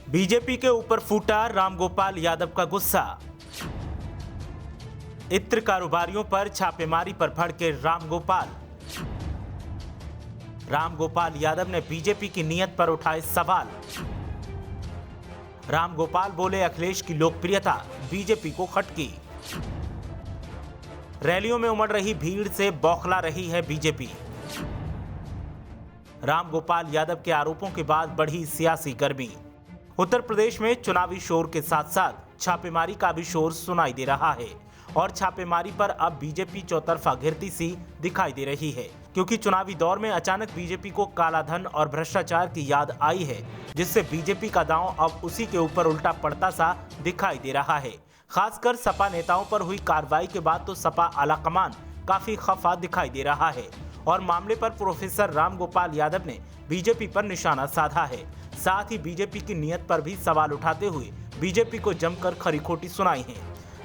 BJP के ऊपर फूटा रामगोपाल यादव का गुस्सा। इत्र कारोबारियों पर छापेमारी पर भड़के रामगोपाल यादव ने बीजेपी की नीयत पर उठाए सवाल। रामगोपाल बोले, अखिलेश की लोकप्रियता बीजेपी को खटकी। रैलियों में उमड़ रही भीड़ से बौखला रही है बीजेपी। रामगोपाल यादव के आरोपों के बाद बढ़ी सियासी गर्मी। उत्तर प्रदेश में चुनावी शोर के साथ साथ छापेमारी का भी शोर सुनाई दे रहा है और छापेमारी पर अब बीजेपी चौतरफा घिरती सी दिखाई दे रही है, क्योंकि चुनावी दौर में अचानक बीजेपी को कालाधन और भ्रष्टाचार की याद आई है, जिससे बीजेपी का दांव अब उसी के ऊपर उल्टा पड़ता सा दिखाई दे रहा है। खासकर सपा नेताओं पर हुई कार्रवाई के बाद तो सपा आलाकमान काफी खफा दिखाई दे रहा है और मामले पर प्रोफेसर रामगोपाल यादव ने बीजेपी पर निशाना साधा है। साथ ही बीजेपी की नीयत पर भी सवाल उठाते हुए बीजेपी को जमकर खरी खोटी सुनाई है।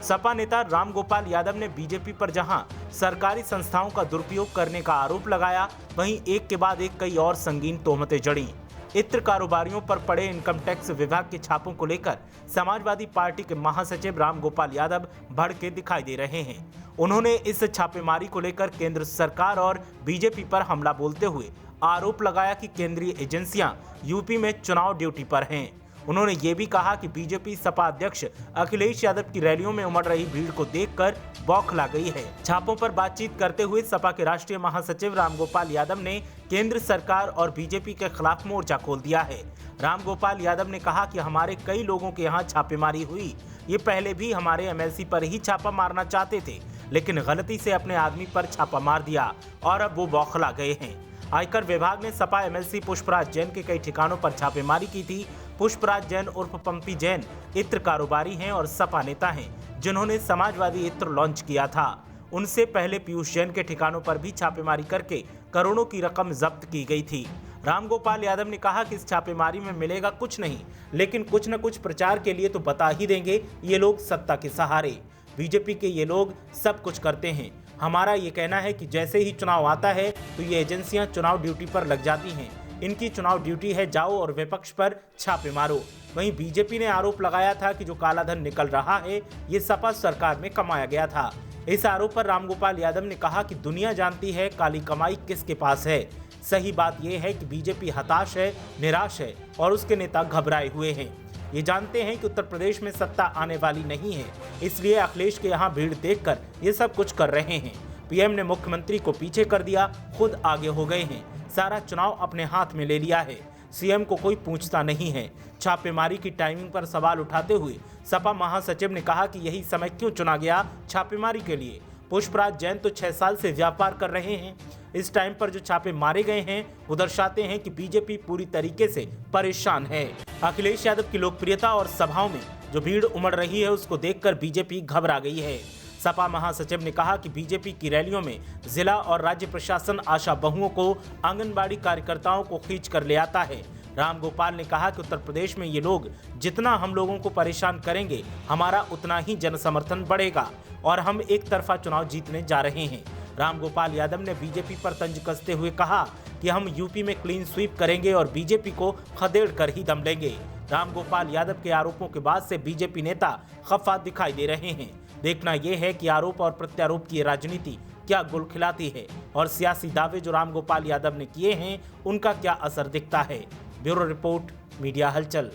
सपा नेता रामगोपाल यादव ने बीजेपी पर जहां सरकारी संस्थाओं का दुरुपयोग करने का आरोप लगाया, वहीं एक के बाद एक कई और संगीन तोहमतें जड़ी। इत्र कारोबारियों पर पड़े इनकम टैक्स विभाग के छापों को लेकर समाजवादी पार्टी के महासचिव रामगोपाल यादव भड़के दिखाई दे रहे हैं। उन्होंने इस छापेमारी को लेकर केंद्र सरकार और बीजेपी पर हमला बोलते हुए आरोप लगाया कि केंद्रीय एजेंसियां यूपी में चुनाव ड्यूटी पर हैं। उन्होंने ये भी कहा कि बीजेपी सपा अध्यक्ष अखिलेश यादव की रैलियों में उमड़ रही भीड़ को देखकर बौखला गई है। छापों पर बातचीत करते हुए सपा के राष्ट्रीय महासचिव रामगोपाल यादव ने केंद्र सरकार और बीजेपी के खिलाफ मोर्चा खोल दिया है। रामगोपाल यादव ने कहा कि हमारे कई लोगों के यहाँ छापेमारी हुई, ये पहले भी हमारे एमएलसी पर ही छापा मारना चाहते थे, लेकिन गलती से अपने आदमी पर छापा मार दिया और अब वो बौखला गए हैं। आयकर विभाग ने सपा एमएलसी पुष्पराज जैन के कई ठिकानों पर छापेमारी की थी। पुष्पराज जैन उर्फ पंपी जैन इत्र कारोबारी हैं और सपा नेता हैं, जिन्होंने समाजवादी इत्र लॉन्च किया था। उनसे पहले पीयूष जैन के ठिकानों पर भी छापेमारी करके करोड़ों की रकम जब्त की गई थी। रामगोपाल यादव ने कहा कि इस छापेमारी में मिलेगा कुछ नहीं, लेकिन कुछ न कुछ प्रचार के लिए तो बता ही देंगे ये लोग सत्ता के सहारे। बीजेपी के ये लोग सब कुछ करते हैं। हमारा ये कहना है कि जैसे ही चुनाव आता है तो ये एजेंसियां चुनाव ड्यूटी पर लग जाती हैं। इनकी चुनाव ड्यूटी है जाओ और विपक्ष पर छापे मारो। वहीं बीजेपी ने आरोप लगाया था कि जो कालाधन निकल रहा है ये सपा सरकार में कमाया गया था। इस आरोप पर रामगोपाल यादव ने कहा कि दुनिया जानती है काली कमाई किसके पास है। सही बात यह है कि बीजेपी हताश है, निराश है और उसके नेता घबराए हुए हैं। ये जानते हैं कि उत्तर प्रदेश में सत्ता आने वाली नहीं है, इसलिए अखिलेश के यहाँ भीड़ देखकर ये सब कुछ कर रहे हैं। पीएम ने मुख्यमंत्री को पीछे कर दिया, खुद आगे हो गए हैं, सारा चुनाव अपने हाथ में ले लिया है। सीएम को कोई पूछता नहीं है। छापेमारी की टाइमिंग पर सवाल उठाते हुए सपा महासचिव ने कहा कि यही समय क्यों चुना गया छापेमारी के लिए। पुष्पराज जैन तो 6 साल से व्यापार कर रहे हैं। इस टाइम पर जो छापे मारे गए हैं वो दर्शाते हैं कि बीजेपी पूरी तरीके से परेशान है। अखिलेश यादव की लोकप्रियता और सभाओं में जो भीड़ उमड़ रही है उसको देखकर बीजेपी घबरा गई है। सपा महासचिव ने कहा कि बीजेपी की रैलियों में जिला और राज्य प्रशासन आशा बहुओं को, आंगनबाड़ी कार्यकर्ताओं को खींच कर ले आता है। रामगोपाल ने कहा कि उत्तर प्रदेश में ये लोग जितना हम लोगों को परेशान करेंगे, हमारा उतना ही जनसमर्थन बढ़ेगा और हम एक तरफा चुनाव जीतने जा रहे हैं। रामगोपाल यादव ने बीजेपी पर तंज कसते हुए कहा कि हम यूपी में क्लीन स्वीप करेंगे और बीजेपी को खदेड़ कर ही दम लेंगे। रामगोपाल यादव के आरोपों के बाद से बीजेपी नेता खफा दिखाई दे रहे हैं। देखना यह है कि आरोप और प्रत्यारोप की राजनीति क्या गुल खिलाती है और सियासी दावे जो रामगोपाल यादव ने किए हैं उनका क्या असर दिखता है। ब्यूरो रिपोर्ट, मीडिया हलचल।